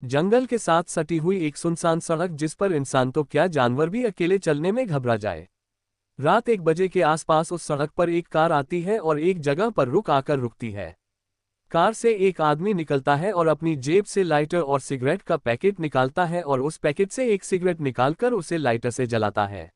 जंगल के साथ सटी हुई एक सुनसान सड़क जिस पर इंसान तो क्या जानवर भी अकेले चलने में घबरा जाए। रात 1 बजे के आसपास उस सड़क पर एक कार आती है और एक जगह पर रुक आकर रुकती है। कार से एक आदमी निकलता है और अपनी जेब से लाइटर और सिगरेट का पैकेट निकालता है और उस पैकेट से एक सिगरेट निकालकर उसे लाइटर से जलाता है।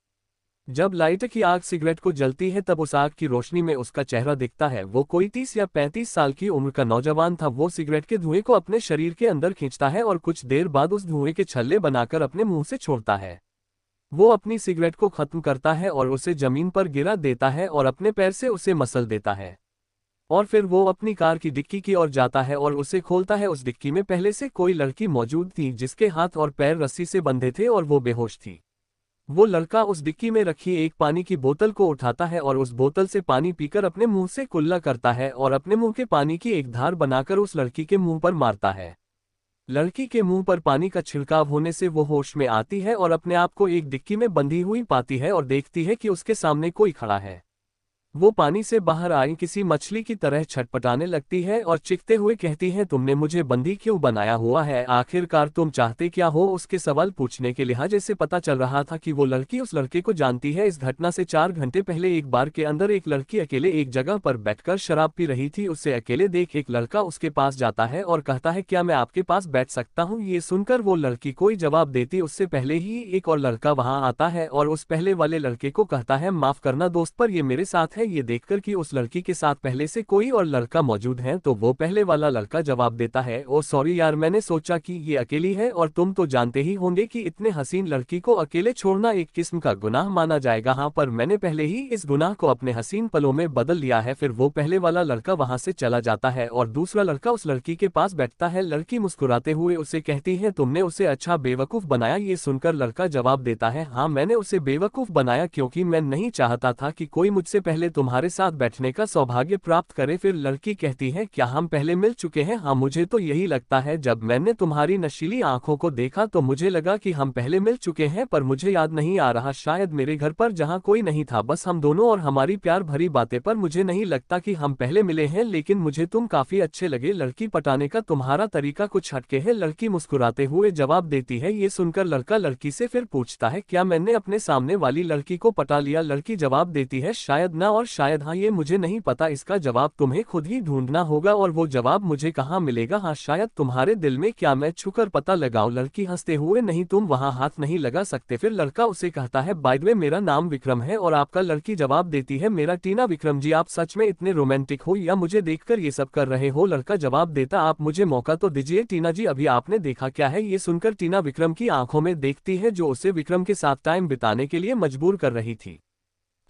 जब लाइटर की आग सिगरेट को जलती है तब उस आग की रोशनी में उसका चेहरा दिखता है। वो कोई 30 या 35 साल की उम्र का नौजवान था। वो सिगरेट के धुएं को अपने शरीर के अंदर खींचता है और कुछ देर बाद उस धुएं के छल्ले बनाकर अपने मुंह से छोड़ता है। वो अपनी सिगरेट को खत्म करता है और उसे जमीन पर गिरा देता है और अपने पैर से उसे मसल देता है। और फिर वो अपनी कार की डिक्की की ओर जाता है और उसे खोलता है। उस डिक्की में पहले से कोई लड़की मौजूद थी जिसके हाथ और पैर रस्सी से बंधे थे और वो बेहोश थी। वो लड़का उस डिक्की में रखी एक पानी की बोतल को उठाता है और उस बोतल से पानी पीकर अपने मुंह से कुल्ला करता है और अपने मुंह के पानी की एक धार बनाकर उस लड़की के मुंह पर मारता है। लड़की के मुंह पर पानी का छिड़काव होने से वो होश में आती है और अपने आप को एक डिक्की में बंधी हुई पाती है और देखती है कि उसके सामने कोई खड़ा है। वो पानी से बाहर आई किसी मछली की तरह छटपटाने लगती है और चीखते हुए कहती है, तुमने मुझे बंदी क्यों बनाया हुआ है? आखिरकार तुम चाहते क्या हो? उसके सवाल पूछने के लिहाजे से पता चल रहा था कि वो लड़की उस लड़के को जानती है। इस घटना से 4 घंटे पहले एक बार के अंदर एक लड़की अकेले एक जगह पर बैठकर शराब पी रही थी। उसे अकेले देख एक लड़का उसके पास जाता है और कहता है, क्या मैं आपके पास बैठ सकता हूँ? ये सुनकर वो लड़की कोई जवाब देती उससे पहले ही एक और लड़का वहां आता है और उस पहले वाले लड़के को कहता है, माफ करना दोस्त, पर ये मेरे साथ है। ये देखकर कि उस लड़की के साथ पहले से कोई और लड़का मौजूद है तो वो पहले वाला लड़का जवाब देता है, ओ सॉरी यार, मैंने सोचा कि ये अकेली है और तुम तो जानते ही होंगे कि इतने हसीन लड़की को अकेले छोड़ना एक किस्म का गुनाह माना जाएगा। हाँ, पर मैंने पहले ही इस गुनाह को अपने हसीन पलों में बदल लिया है। फिर वो पहले वाला लड़का वहां से चला जाता है और दूसरा लड़का उस लड़की के पास बैठता है। लड़की मुस्कुराते हुए उसे कहती है, तुमने उसे अच्छा बेवकूफ बनाया। ये सुनकर लड़का जवाब देता है, हाँ, मैंने उसे बेवकूफ बनाया क्योंकि मैं नहीं चाहता था कि कोई मुझसे पहले तुम्हारे साथ बैठने का सौभाग्य प्राप्त करे। फिर लड़की कहती है, क्या हम पहले मिल चुके हैं? हाँ, मुझे तो यही लगता है। जब मैंने तुम्हारी नशीली आंखों को देखा तो मुझे लगा कि हम पहले मिल चुके हैं, पर मुझे याद नहीं आ रहा। शायद मेरे घर पर जहां कोई नहीं था, बस हम दोनों और हमारी प्यार भरी बातें, पर मुझे नहीं लगता कि हम पहले मिले हैं। लेकिन मुझे तुम काफी अच्छे लगे। लड़की पटाने का तुम्हारा तरीका कुछ हटके है। लड़की मुस्कुराते हुए जवाब देती है। ये सुनकर लड़का लड़की से फिर पूछता है, क्या मैंने अपने सामने वाली लड़की को पटा लिया? लड़की जवाब देती है, शायद ना और शायद हाँ, ये मुझे नहीं पता। इसका जवाब तुम्हें खुद ही ढूंढना होगा और वो जवाब मुझे कहाँ मिलेगा? हाँ, शायद तुम्हारे दिल में। क्या मैं छुकर पता लगाऊं? लड़की हंसते हुए, नहीं, तुम वहां हाथ नहीं लगा सकते। फिर लड़का उसे कहता है, बाय द वे, मेरा नाम विक्रम है और आपका? लड़की जवाब देती है, मेरा टीना। विक्रम जी, आप सच में इतने रोमांटिक हो या मुझे देखकर ये सब कर रहे हो? लड़का जवाब देता, आप मुझे मौका तो दीजिए। टीना जी, अभी आपने देखा क्या है? ये सुनकर टीना विक्रम की आंखों में देखती है जो उसे विक्रम के साथ टाइम बिताने के लिए मजबूर कर रही थी।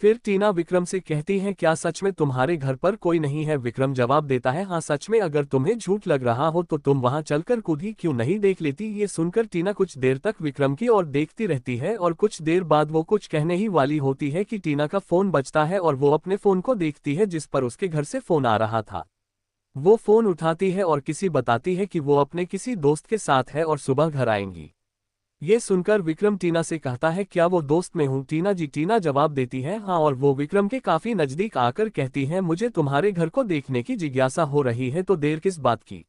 फिर टीना विक्रम से कहती है, क्या सच में तुम्हारे घर पर कोई नहीं है? विक्रम जवाब देता है, हाँ सच में। अगर तुम्हें झूठ लग रहा हो तो तुम वहां चलकर खुद ही क्यों नहीं देख लेती? ये सुनकर टीना कुछ देर तक विक्रम की ओर देखती रहती है और कुछ देर बाद वो कुछ कहने ही वाली होती है कि टीना का फोन बजता है और वो अपने फोन को देखती है जिस पर उसके घर से फोन आ रहा था। वो फोन उठाती है और किसी बताती है कि वो अपने किसी दोस्त के साथ है और सुबह घर आएंगी। ये सुनकर विक्रम टीना से कहता है, क्या वो दोस्त मैं हूँ टीना जी? टीना जवाब देती है, हाँ, और वो विक्रम के काफी नजदीक आकर कहती है, मुझे तुम्हारे घर को देखने की जिज्ञासा हो रही है, तो देर किस बात की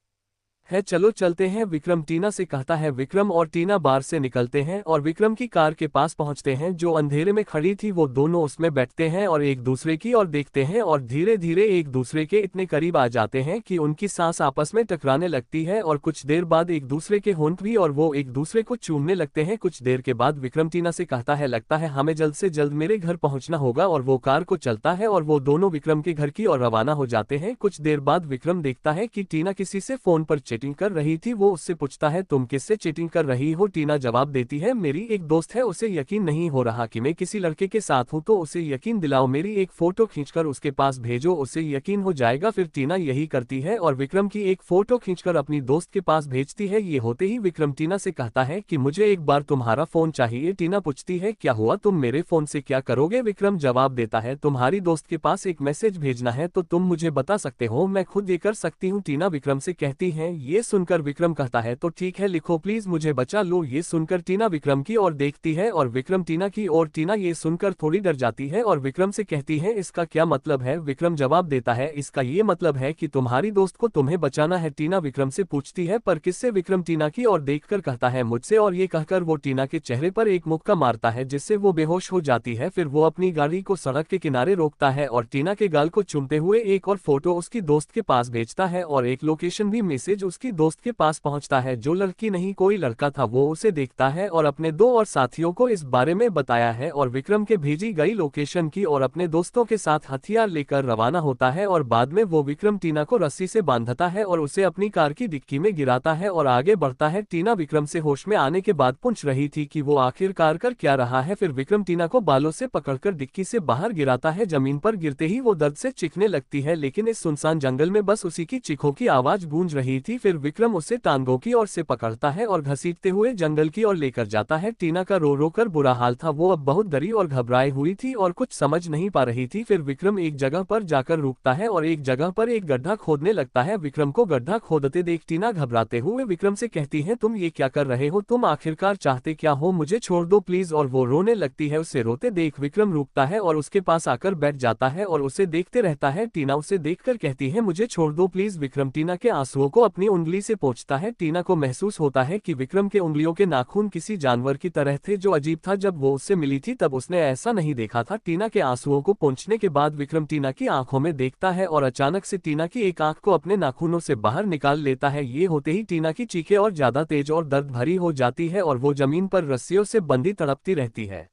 है, चलो चलते हैं। विक्रम टीना से कहता है। विक्रम और टीना बार से निकलते हैं और विक्रम की कार के पास पहुंचते हैं जो अंधेरे में खड़ी थी। वो दोनों उसमें बैठते हैं और एक दूसरे की ओर देखते हैं और धीरे धीरे एक दूसरे के इतने करीब आ जाते हैं कि उनकी सांस आपस में टकराने लगती है और कुछ देर बाद एक दूसरे के होंठ भी और वो एक दूसरे को चूमने लगते हैं। कुछ देर के बाद विक्रम टीना से कहता है, लगता है हमें जल्द से जल्द मेरे घर पहुंचना होगा, और वो कार को चलता है और वो दोनों विक्रम के घर की ओर रवाना हो जाते हैं। कुछ देर बाद विक्रम देखता है कि टीना किसी से फोन पर चैटिंग कर रही थी। वो उससे पूछता है, तुम किससे चीटिंग कर रही हो? टीना जवाब देती है, मेरी एक दोस्त है, उसे यकीन नहीं हो रहा कि मैं किसी लड़के के साथ हूं, तो उसे यकीन दिलाओ, मेरी एक फोटो खींचकर उसके पास भेजो, उसे यकीन हो जाएगा। फिर टीना यही करती है और विक्रम की एक फोटो खींचकर अपनी दोस्त के पास भेजती है। ये होते ही विक्रम टीना से कहता है कि मुझे एक बार तुम्हारा फोन चाहिए। टीना पूछती है, क्या हुआ, तुम मेरे फोन से क्या करोगे? विक्रम जवाब देता है, तुम्हारी दोस्त के पास एक मैसेज भेजना है तो तुम मुझे बता सकते हो, मैं खुद ये कर सकती हूँ। टीना विक्रम से कहती है, ये सुनकर विक्रम कहता है तो ठीक है लिखो प्लीज मुझे बचा लो। ये सुनकर टीना विक्रम की ओर देखती है और विक्रम टीना की ओर। टीना ये सुनकर थोड़ी डर जाती है और विक्रम से कहती है इसका क्या मतलब है। विक्रम जवाब देता है इसका ये मतलब है कि तुम्हारी दोस्त को तुम्हें बचाना है। टीना विक्रम से पूछती है पर किससे। विक्रम टीना की ओर देखकर कहता है मुझसे। और ये कहकर वो टीना के चेहरे पर एक मुक्का मारता है जिससे वो बेहोश हो जाती है। फिर वो अपनी गाड़ी को सड़क के किनारे रोकता है और टीना के गाल को चूमते हुए एक और फोटो उसकी दोस्त के पास भेजता है और एक लोकेशन भी मैसेज उसकी दोस्त के पास पहुंचता है। जो लड़की नहीं कोई लड़का था वो उसे देखता है और अपने दो और साथियों को इस बारे में बताया है और विक्रम के भेजी गई लोकेशन की और अपने दोस्तों के साथ हथियार लेकर रवाना होता है। और बाद में वो विक्रम टीना को रस्सी से बांधता है और उसे अपनी कार की डिक्की में गिराता है और आगे बढ़ता है। टीना विक्रम से होश में आने के बाद पूछ रही थी कि वो आखिरकार कर क्या रहा है। फिर विक्रम टीना को बालों से पकड़कर डिक्की से बाहर गिराता है। जमीन पर गिरते ही वो दर्द से चीखने लगती है लेकिन इस सुनसान जंगल में बस उसी की चीखों की आवाज गूंज रही थी। फिर विक्रम उसे टांगों की ओर से पकड़ता है और घसीटते हुए जंगल की ओर लेकर जाता है। टीना का रो रो कर बुरा हाल था। वो अब बहुत डरी और घबराई हुई थी और कुछ समझ नहीं पा रही थी। फिर विक्रम एक जगह पर जाकर रुकता है और एक जगह पर एक गड्ढा खोदने लगता है। विक्रम को गड्ढा खोदते देख टीना घबराते हुए विक्रम से कहती है तुम ये क्या कर रहे हो, तुम आखिरकार चाहते क्या हो, मुझे छोड़ दो प्लीज। और वो रोने लगती है। उसे रोते देख विक्रम रुकता है और उसके पास आकर बैठ जाता है और उसे देखते रहता है। टीना उसे देखकर कहती है मुझे छोड़ दो प्लीज। विक्रम टीना के आंसुओं को अपनी उंगली से पोंछता है। टीना को महसूस होता है कि विक्रम के उंगलियों के नाखून किसी जानवर की तरह थे जो अजीब था। जब वो उससे मिली थी तब उसने ऐसा नहीं देखा था। टीना के आंसुओं को पोंछने के बाद विक्रम टीना की आंखों में देखता है और अचानक से टीना की एक आंख को अपने नाखूनों से बाहर निकाल लेता है। ये होते ही टीना की चीखें और ज्यादा तेज और दर्द भरी हो जाती है और वो जमीन पर रस्सियों से बंधी तड़पती रहती है।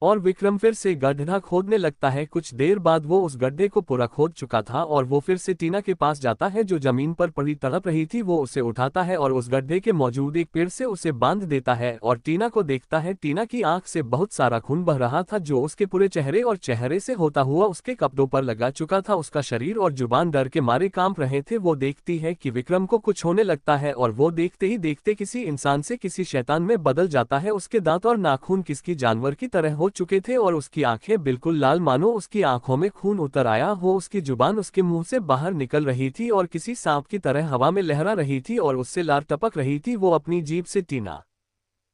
और विक्रम फिर से गड्ढा खोदने लगता है। कुछ देर बाद वो उस गड्ढे को पूरा खोद चुका था और वो फिर से टीना के पास जाता है जो जमीन पर पड़ी तड़प रही थी। वो उसे उठाता है और उस गड्ढे के मौजूद एक पेड़ से उसे बांध देता है और टीना को देखता है। टीना की आंख से बहुत सारा खून बह रहा था जो उसके पूरे चेहरे और चेहरे से होता हुआ उसके कपड़ों पर लगा चुका था। उसका शरीर और जुबान डर के मारे कांप रहे थे। वो देखती है कि विक्रम को कुछ होने लगता है और वो देखते ही देखते किसी इंसान से किसी शैतान में बदल जाता है। उसके दांत और नाखून किसी जानवर की तरह हो चुके थे और उसकी आंखें बिल्कुल लाल मानो उसकी आंखों में खून उतर आया हो। उसकी जुबान उसके मुंह से बाहर निकल रही थी और किसी सांप की तरह हवा में लहरा रही थी और उससे लार टपक रही थी। वो अपनी जीभ से टीना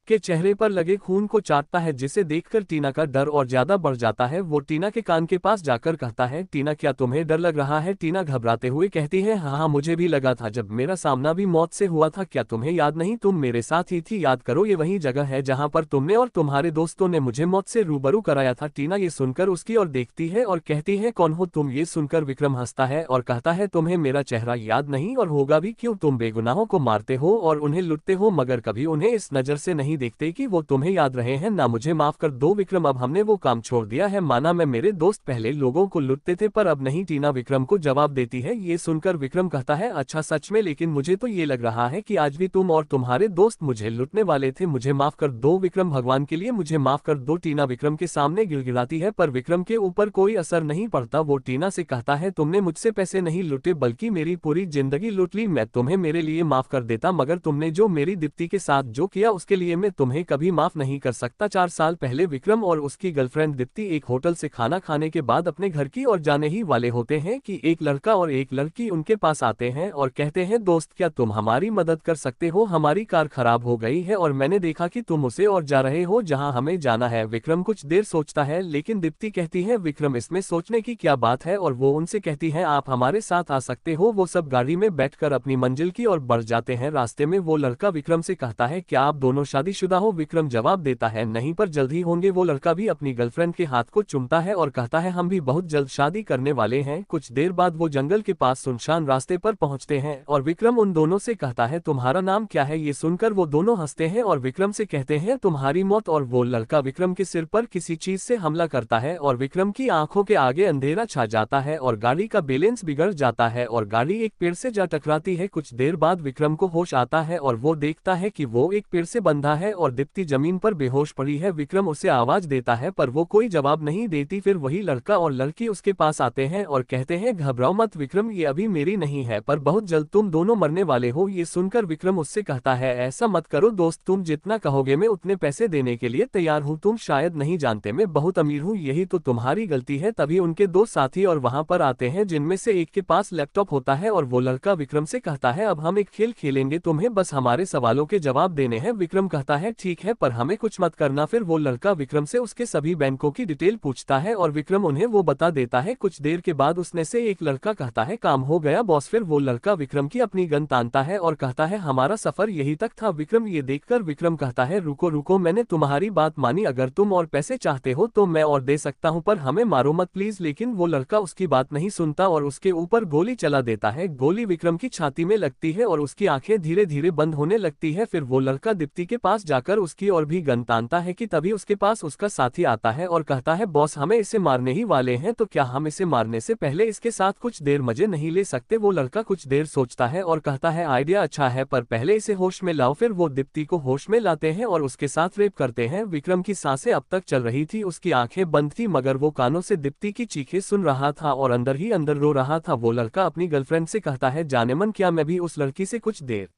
के चेहरे पर लगे खून को चाटता है जिसे देखकर टीना का डर और ज्यादा बढ़ जाता है। वो टीना के कान के पास जाकर कहता है टीना क्या तुम्हें डर लग रहा है। टीना घबराते हुए कहती है हाँ मुझे भी लगा था जब मेरा सामना भी मौत से हुआ था। क्या तुम्हें याद नहीं, तुम मेरे साथ ही थी, याद करो ये वही जगह है जहाँ पर तुमने और तुम्हारे दोस्तों ने मुझे मौत से रूबरू कराया था। टीना ये सुनकर उसकी ओर देखती है और कहती है कौन हो तुम। ये सुनकर विक्रम हंसता है और कहता है तुम्हें मेरा चेहरा याद नहीं और होगा भी क्यों, तुम बेगुनाहों को मारते हो और उन्हें लुटते हो मगर कभी उन्हें इस नजर से नहीं देखते कि वो तुम्हें याद रहे हैं ना। मुझे माफ कर दो विक्रम, अब हमने वो काम छोड़ दिया है। माना मैं मेरे दोस्त पहले लोगों को लुटते थे पर अब नहीं। टीना विक्रम को जवाब देती है। ये सुनकर विक्रम कहता है अच्छा सच में, लेकिन मुझे तो ये लग रहा है कि आज भी तुम और तुम्हारे दोस्त मुझे लुटने वाले थे। मुझे माफ कर दो विक्रम, भगवान के लिए मुझे माफ कर दो। टीना विक्रम के सामने गिड़गिड़ाती है पर विक्रम के ऊपर कोई असर नहीं पड़ता। वो टीना से कहता है तुमने मुझसे पैसे नहीं लुटे बल्कि मेरी पूरी जिंदगी लूट ली। मैं तुम्हें मेरे लिए माफ कर देता मगर तुमने जो मेरी दीप्ति के साथ जो किया उसके लिए मैं तुम्हें कभी माफ नहीं कर सकता। 4 साल पहले विक्रम और उसकी गर्लफ्रेंड दीप्ति एक होटल से खाना खाने के बाद अपने घर की ओर जाने ही वाले होते हैं कि एक लड़का और एक लड़की उनके पास आते हैं और कहते हैं दोस्त क्या तुम हमारी मदद कर सकते हो, हमारी कार खराब हो गई है और मैंने देखा कि तुम उसे और जा रहे हो जहां हमें जाना है। विक्रम कुछ देर सोचता है लेकिन दीप्ति कहती है विक्रम इसमें सोचने की क्या बात है और वो उनसे कहती है आप हमारे साथ आ सकते हो। वो सब गाड़ी में बैठकर अपनी मंजिल की ओर बढ़ जाते हैं। रास्ते में वो लड़का विक्रम से कहता है क्या आप दोनों शादीशुदा हो। विक्रम जवाब देता है नहीं पर जल्द ही होंगे। वो लड़का भी अपनी गर्लफ्रेंड के हाथ को चूमता है और कहता है हम भी बहुत जल्द शादी करने वाले हैं। कुछ देर बाद वो जंगल के पास सुनसान रास्ते पर पहुंचते हैं और विक्रम उन दोनों से कहता है तुम्हारा नाम क्या है। ये सुनकर वो दोनों हंसते हैं और विक्रम से कहते हैं तुम्हारी मौत। और वो लड़का विक्रम के सिर पर किसी चीज से हमला करता है और विक्रम की आंखों के आगे अंधेरा छा जाता है और गाड़ी का बैलेंस बिगड़ जाता है और गाड़ी एक पेड़ से जा टकराती है। कुछ देर बाद विक्रम को होश आता है और वो देखता है कि वो एक पेड़ से बंधा है और दीप्ति जमीन पर बेहोश पड़ी है। विक्रम उसे आवाज देता है पर वो कोई जवाब नहीं देती। फिर वही लड़का और लड़की उसके पास आते हैं और कहते हैं घबराओ मत विक्रम, ये अभी मेरी नहीं है पर बहुत जल्द तुम दोनों मरने वाले हो। ये सुनकर विक्रम उससे कहता है ऐसा मत करो दोस्त, तुम जितना कहोगे मैं उतने पैसे देने के लिए तैयार हूँ। तुम शायद नहीं जानते मैं बहुत अमीर हूँ, यही तो तुम्हारी गलती है। तभी उनके दो साथी और वहां पर आते हैं जिनमें से एक के पास लैपटॉप होता है और वो लड़का विक्रम से कहता है अब हम एक खेल खेलेंगे, तुम्हें बस हमारे सवालों के जवाब देने हैं। विक्रम कहता है ठीक है पर हमें कुछ मत करना। फिर वो लड़का विक्रम से उसके सभी बैंकों की डिटेल पूछता है और विक्रम उन्हें वो बता देता है। कुछ देर के बाद उसने से एक लड़का कहता है काम हो गया बॉस। फिर वो लड़का विक्रम की अपनी गन तानता है और कहता है हमारा सफर यही तक था। विक्रम ये देखकर विक्रम कहता है रुको रुको, मैंने तुम्हारी बात मानी, अगर तुम और पैसे चाहते हो तो मैं और दे सकता हूँ पर हमें मारो मत प्लीज। लेकिन वो लड़का उसकी बात नहीं सुनता और उसके ऊपर गोली चला देता है। गोली विक्रम की छाती में लगती है और उसकी आंखें धीरे धीरे बंद होने लगती है। फिर वो लड़का दीप्ति के पास जाकर उसकी और भी गन तानता है कि तभी उसके पास उसका साथी आता है और कहता है बॉस हमें इसे मारने ही वाले हैं, तो क्या हम इसे मारने से पहले इसके साथ कुछ देर मजे नहीं ले सकते। वो लड़का कुछ देर सोचता है और कहता है आइडिया अच्छा है पर पहले इसे होश में लाओ। फिर वो दीप्ति को होश में लाते हैं और उसके साथ रेप करते हैं। विक्रम की सांसें अब तक चल रही थी, उसकी आंखें बंद थी मगर वो कानों से दीप्ति की चीखें सुन रहा था और अंदर ही अंदर रो रहा था। वो लड़का अपनी गर्लफ्रेंड से कहता है जाने मन क्या मैं भी उस लड़की से कुछ देर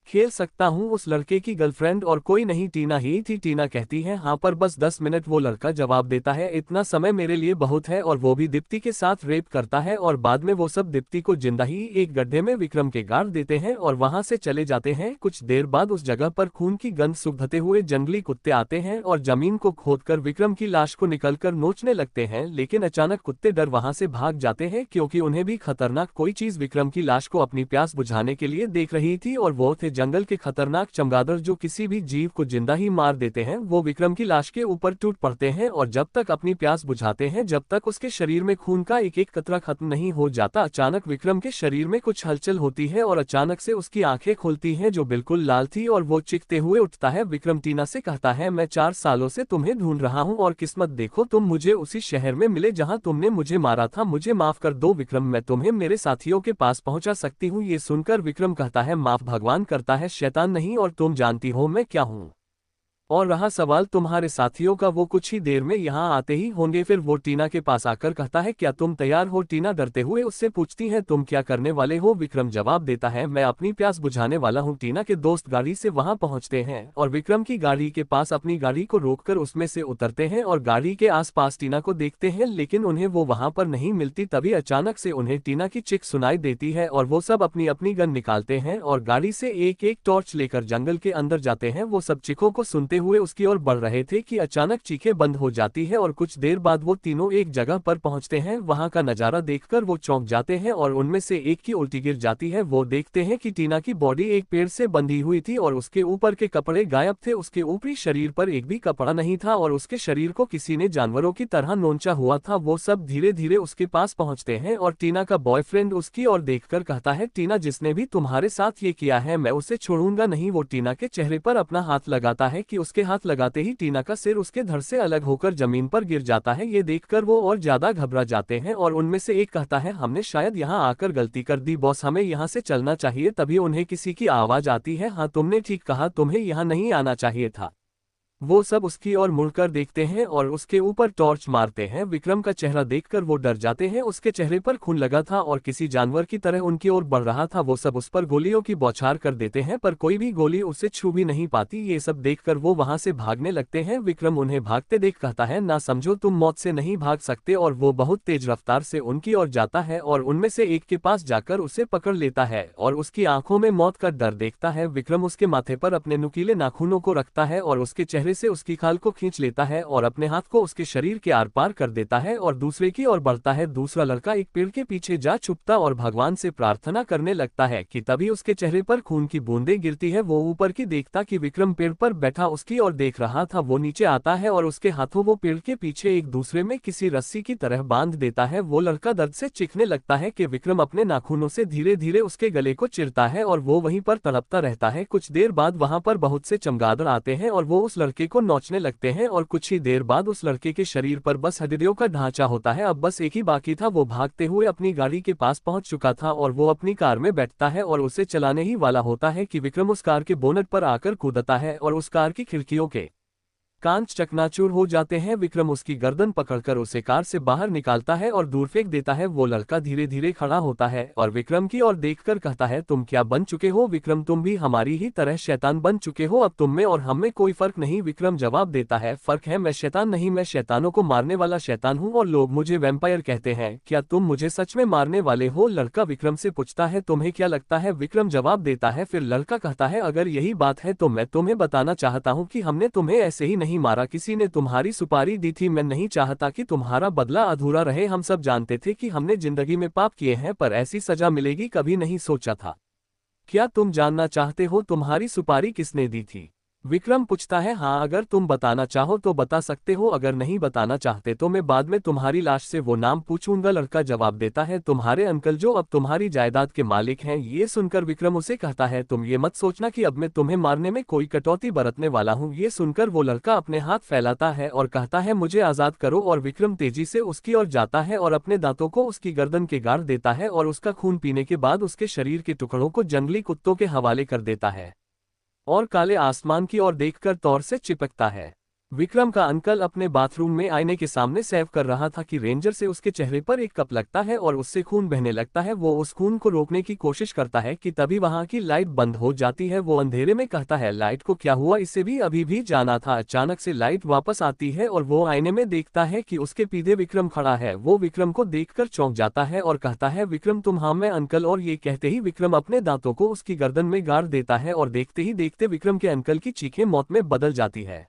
खेल सकता हूँ। उस लड़के की गर्लफ्रेंड और कोई नहीं टीना ही थी। टीना कहती है हाँ पर बस 10 मिनट। वो लड़का जवाब देता है इतना समय मेरे लिए बहुत है और वो भी दीप्ति के साथ रेप करता है और बाद में वो सब दीप्ति को जिंदा ही एक गड्ढे में विक्रम के गाड़ देते हैं और वहां से चले जाते हैं। कुछ देर बाद उस जगह पर खून की गंध सूंघते हुए जंगली कुत्ते आते हैं और जमीन को खोदकर विक्रम की लाश को निकलकर नोचने लगते हैं। लेकिन अचानक कुत्ते डर वहां से भाग जाते हैं क्योंकि उन्हें भी खतरनाक कोई चीज विक्रम की लाश को अपनी प्यास बुझाने के लिए देख रही थी और वो थे जंगल के खतरनाक चमगादड़ जो किसी भी जीव को जिंदा ही मार देते हैं। वो विक्रम की लाश के ऊपर टूट पड़ते हैं और जब तक अपनी प्यास बुझाते हैं जब तक उसके शरीर में खून का एक एक कतरा खत्म नहीं हो जाता। अचानक विक्रम के शरीर में कुछ हलचल होती है और अचानक से उसकी आंखें खुलती हैं जो बिल्कुल लाल थी और वो चीखते हुए उठता है। विक्रम टीना से कहता है मैं 4 सालों से तुम्हें ढूंढ रहा हूँ और किस्मत देखो तुम मुझे उसी शहर में मिले जहाँ तुमने मुझे मारा था, मुझे माफ कर दो विक्रम, मैं तुम्हें मेरे साथियों के पास पहुंचा सकती हूँ। ये सुनकर विक्रम कहता है माफ भगवान करता है शैतान नहीं, और तुम जानती हो मैं क्या हूँ। और रहा सवाल तुम्हारे साथियों का, वो कुछ ही देर में यहाँ आते ही होंगे। फिर वो टीना के पास आकर कहता है क्या तुम तैयार हो। टीना डरते हुए उससे पूछती है तुम क्या करने वाले हो। विक्रम जवाब देता है मैं अपनी प्यास बुझाने वाला हूँ। टीना के दोस्त गाड़ी से वहां पहुंचते हैं और विक्रम की गाड़ी के पास अपनी गाड़ी को रोककर उसमें से उतरते हैं और गाड़ी के आसपास टीना को देखते हैं लेकिन उन्हें वो वहां पर नहीं मिलती। तभी अचानक से उन्हें टीना की चीख सुनाई देती है और वो सब अपनी अपनी गन निकालते हैं और गाड़ी से एक एक टॉर्च लेकर जंगल के अंदर जाते हैं। वो सब चीखों को सुनते हुए उसकी ओर बढ़ रहे थे कि अचानक चीखें बंद हो जाती है और कुछ देर बाद वो तीनों एक जगह पर पहुंचते हैं। वहां का नजारा देखकर वो चौंक जाते हैं और उनमें से एक की उल्टी गिर जाती है। वो देखते हैं कि टीना की बॉडी एक पेड़ से बंधी हुई थी और उसके ऊपर के कपड़े गायब थे। उसके ऊपरी शरीर पर एक भी कपड़ा नहीं था और उसके शरीर को किसी ने जानवरों की तरह नोचा हुआ था। वो सब धीरे धीरे उसके पास पहुंचते हैं और टीना का बॉयफ्रेंड उसकी ओर देखकर कहता है टीना जिसने भी तुम्हारे साथ ये किया है मैं उसे छोड़ूंगा नहीं। वो टीना के चेहरे पर अपना हाथ लगाता है कि उसके हाथ लगाते ही टीना का सिर उसके धड़ से अलग होकर जमीन पर गिर जाता है। ये देखकर वो और ज्यादा घबरा जाते हैं और उनमें से एक कहता है हमने शायद यहाँ आकर गलती कर दी बॉस, हमें यहाँ से चलना चाहिए। तभी उन्हें किसी की आवाज आती है हाँ तुमने ठीक कहा, तुम्हें यहाँ नहीं आना चाहिए था। वो सब उसकी ओर मुड़कर देखते हैं और उसके ऊपर टॉर्च मारते हैं। विक्रम का चेहरा देखकर वो डर जाते हैं, उसके चेहरे पर खून लगा था और किसी जानवर की तरह उनकी ओर बढ़ रहा था। वो सब उस पर गोलियों की बौछार कर देते हैं पर कोई भी गोली उसे छू भी नहीं पाती। ये सब देखकर वो वहां से भागने लगते हैं। विक्रम उन्हें भागते देख कहता है ना समझो तुम मौत से नहीं भाग सकते और वो बहुत तेज रफ्तार से उनकी ओर जाता है और उनमें से एक के पास जाकर उसे पकड़ लेता है और उसकी आंखों में मौत का डर देखता है। विक्रम उसके माथे पर अपने नुकीले नाखूनों को रखता है और उसके चेहरे से उसकी खाल को खींच लेता है और अपने हाथ को उसके शरीर के आर पार कर देता है और दूसरे की ओर बढ़ता है। दूसरा लड़का एक पेड़ के पीछे जा छुपता और भगवान से प्रार्थना करने लगता है कि तभी उसके चेहरे पर खून की बूंदें गिरती है। वो ऊपर की देखता कि विक्रम पेड़ पर बैठा उसकी ओर देख रहा था। वो नीचे आता है और उसके हाथों वो पेड़ के पीछे एक दूसरे में किसी रस्सी की तरह बांध देता है। वो लड़का दर्द से चीखने लगता है कि विक्रम अपने नाखूनों से धीरे धीरे उसके गले को चिरता है और वो वहीं पर तड़पता रहता है। कुछ देर बाद वहां पर बहुत से चमगादड़ आते हैं और वो उस लड़के लड़के को नोचने लगते हैं और कुछ ही देर बाद उस लड़के के शरीर पर बस हड्डियों का ढांचा होता है। अब बस एक ही बाकी था, वो भागते हुए अपनी गाड़ी के पास पहुंच चुका था और वो अपनी कार में बैठता है और उसे चलाने ही वाला होता है कि विक्रम उस कार के बोनट पर आकर कूदता है और उस कार की खिड़कियों के कांच चकनाचूर हो जाते हैं। विक्रम उसकी गर्दन पकड़कर उसे कार से बाहर निकालता है और दूर फेंक देता है। वो लड़का धीरे धीरे खड़ा होता है और विक्रम की ओर देखकर कहता है, तुम क्या बन चुके हो विक्रम? तुम भी हमारी ही तरह शैतान बन चुके हो। अब तुम में और हम में कोई फर्क नहीं। विक्रम जवाब देता है, फर्क है, मैं शैतान नहीं, मैं शैतानों को मारने वाला शैतान हूँ और लोग मुझे वैम्पायर कहते हैं। क्या तुम मुझे सच में मारने वाले हो? लड़का विक्रम से पूछता है, तुम्हें क्या लगता है? विक्रम जवाब देता है। फिर लड़का कहता है, अगर यही बात है तो मैं तुम्हें बताना चाहता हूँ कि हमने तुम्हें ऐसे ही नहीं मारा, किसी ने तुम्हारी सुपारी दी थी। मैं नहीं चाहता कि तुम्हारा बदला अधूरा रहे। हम सब जानते थे कि हमने जिंदगी में पाप किए हैं, पर ऐसी सजा मिलेगी कभी नहीं सोचा था। क्या तुम जानना चाहते हो तुम्हारी सुपारी किसने दी थी? विक्रम पूछता है, हाँ, अगर तुम बताना चाहो तो बता सकते हो, अगर नहीं बताना चाहते तो मैं बाद में तुम्हारी लाश से वो नाम पूछूंगा। लड़का जवाब देता है, तुम्हारे अंकल जो अब तुम्हारी जायदाद के मालिक हैं। ये सुनकर विक्रम उसे कहता है, तुम ये मत सोचना कि अब मैं तुम्हें मारने में कोई कटौती बरतने वाला हूँ। ये सुनकर वो लड़का अपने हाथ फैलाता है और कहता है, मुझे आजाद करो। और विक्रम तेजी से उसकी ओर जाता है और अपने दांतों को उसकी गर्दन के गाड़ देता है और उसका खून पीने के बाद उसके शरीर के टुकड़ों को जंगली कुत्तों के हवाले कर देता है और काले आसमान की ओर देखकर तौर से चिपकता है। विक्रम का अंकल अपने बाथरूम में आईने के सामने सेव कर रहा था कि रेंजर से उसके चेहरे पर एक कप लगता है और उससे खून बहने लगता है। वो उस खून को रोकने की कोशिश करता है कि तभी वहां की लाइट बंद हो जाती है। वो अंधेरे में कहता है, लाइट को क्या हुआ? इसे भी अभी भी जाना था। अचानक से लाइट वापस आती है और वो आईने में देखता है कि उसके पीछे विक्रम खड़ा है। वो विक्रम को देखकर चौंक जाता है और कहता है, विक्रम तुम? हाँ मैं अंकल। और ये कहते ही विक्रम अपने दांतों को उसकी गर्दन में गाड़ देता है और देखते ही देखते विक्रम के अंकल की चीखें मौत में बदल जाती है।